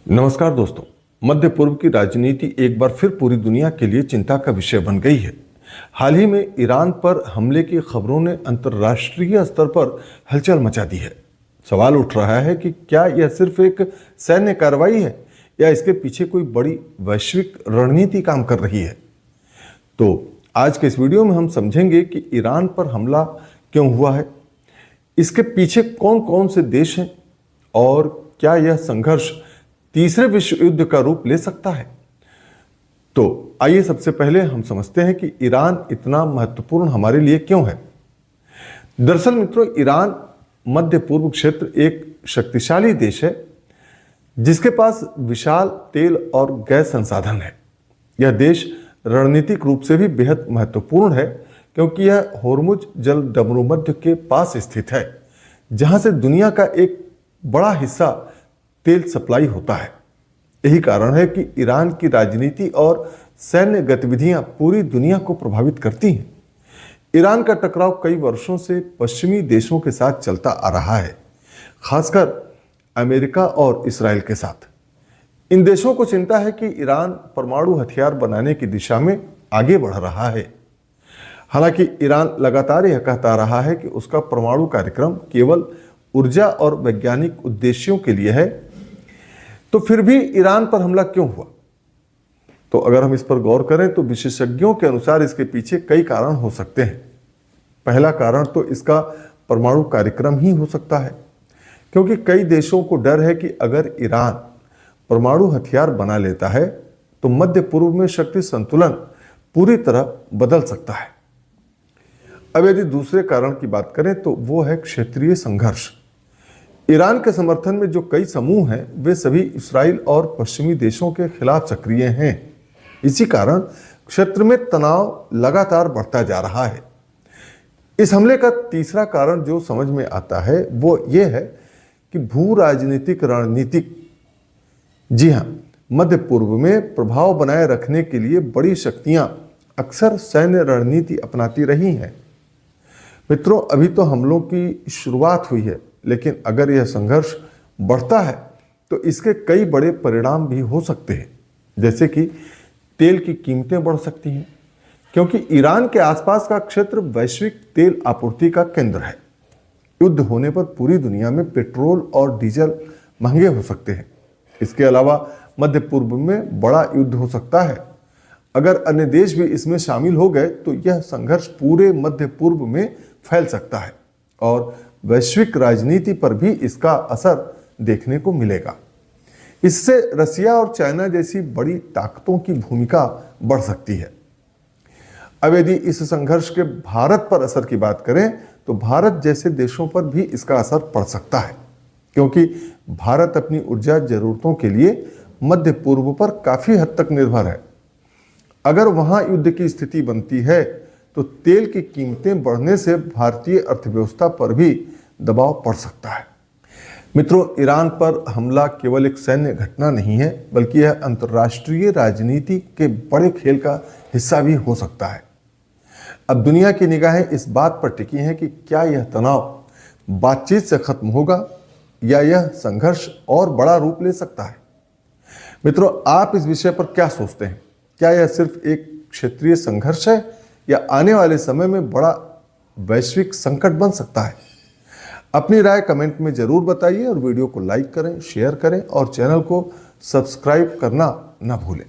नमस्कार दोस्तों। मध्य पूर्व की राजनीति एक बार फिर पूरी दुनिया के लिए चिंता का विषय बन गई है। हाल ही में ईरान पर हमले की खबरों ने अंतर्राष्ट्रीय स्तर पर हलचल मचा दी है। सवाल उठ रहा है कि क्या यह सिर्फ एक सैन्य कार्रवाई है या इसके पीछे कोई बड़ी वैश्विक रणनीति काम कर रही है। तो आज के इस वीडियो में हम समझेंगे कि ईरान पर हमला क्यों हुआ है, इसके पीछे कौन कौन से देश हैं और क्या यह संघर्ष तीसरे विश्व युद्ध का रूप ले सकता है। तो आइए सबसे पहले हम समझते हैं कि ईरान इतना महत्वपूर्ण हमारे लिए क्यों है। दरअसल मित्रों, ईरान मध्य पूर्व क्षेत्र एक शक्तिशाली देश है जिसके पास विशाल तेल और गैस संसाधन है। यह देश रणनीतिक रूप से भी बेहद महत्वपूर्ण है क्योंकि यह होर्मुज जल डमरूमध्य के पास स्थित है जहां से दुनिया का एक बड़ा हिस्सा तेल सप्लाई होता है। यही कारण है कि ईरान की राजनीति और सैन्य गतिविधियां पूरी दुनिया को प्रभावित करती हैं। ईरान का टकराव कई वर्षों से पश्चिमी देशों के साथ चलता आ रहा है, खासकर अमेरिका और इसराइल के साथ। इन देशों को चिंता है कि ईरान परमाणु हथियार बनाने की दिशा में आगे बढ़ रहा है। हालांकि ईरान लगातार यह कहता रहा है कि उसका परमाणु कार्यक्रम केवल ऊर्जा और वैज्ञानिक उद्देश्यों के लिए है। तो फिर भी ईरान पर हमला क्यों हुआ? तो अगर हम इस पर गौर करें तो विशेषज्ञों के अनुसार इसके पीछे कई कारण हो सकते हैं। पहला कारण तो इसका परमाणु कार्यक्रम ही हो सकता है, क्योंकि कई देशों को डर है कि अगर ईरान परमाणु हथियार बना लेता है तो मध्य पूर्व में शक्ति संतुलन पूरी तरह बदल सकता है। अब यदि दूसरे कारण की बात करें तो वो है क्षेत्रीय संघर्ष। ईरान के समर्थन में जो कई समूह हैं वे सभी इसराइल और पश्चिमी देशों के खिलाफ सक्रिय हैं। इसी कारण क्षेत्र में तनाव लगातार बढ़ता जा रहा है। इस हमले का तीसरा कारण जो समझ में आता है वो ये है कि भू राजनीतिक रणनीतिक, जी हाँ, मध्य पूर्व में प्रभाव बनाए रखने के लिए बड़ी शक्तियां अक्सर सैन्य रणनीति अपनाती रही हैं। मित्रों, अभी तो हमलों की शुरुआत हुई है, लेकिन अगर यह संघर्ष बढ़ता है तो इसके कई बड़े परिणाम भी हो सकते हैं, जैसे कि तेल की कीमतें बढ़ सकती हैं, क्योंकि ईरान के आसपास का क्षेत्र वैश्विक तेल आपूर्ति का केंद्र है। युद्ध होने पर पूरी दुनिया में पेट्रोल और डीजल महंगे हो सकते हैं। इसके अलावा मध्य पूर्व में बड़ा युद्ध हो सकता है। अगर अन्य देश भी इसमें शामिल हो गए तो यह संघर्ष पूरे मध्य पूर्व में फैल सकता है और वैश्विक राजनीति पर भी इसका असर देखने को मिलेगा। इससे रसिया और चाइना जैसी बड़ी ताकतों की भूमिका बढ़ सकती है। अब यदि इस संघर्ष के भारत पर असर की बात करें तो भारत जैसे देशों पर भी इसका असर पड़ सकता है, क्योंकि भारत अपनी ऊर्जा जरूरतों के लिए मध्य पूर्व पर काफी हद तक निर्भर है। अगर वहां युद्ध की स्थिति बनती है तो तेल की कीमतें बढ़ने से भारतीय अर्थव्यवस्था पर भी दबाव पड़ सकता है। मित्रों, ईरान पर हमला केवल एक सैन्य घटना नहीं है, बल्कि यह अंतर्राष्ट्रीय राजनीति के बड़े खेल का हिस्सा भी हो सकता है। अब दुनिया की निगाहें इस बात पर टिकी हैं कि क्या यह तनाव बातचीत से खत्म होगा या यह संघर्ष और बड़ा रूप ले सकता है। मित्रों, आप इस विषय पर क्या सोचते हैं? क्या यह सिर्फ एक क्षेत्रीय संघर्ष है या आने वाले समय में बड़ा वैश्विक संकट बन सकता है? अपनी राय कमेंट में जरूर बताइए और वीडियो को लाइक करें, शेयर करें और चैनल को सब्सक्राइब करना ना भूलें।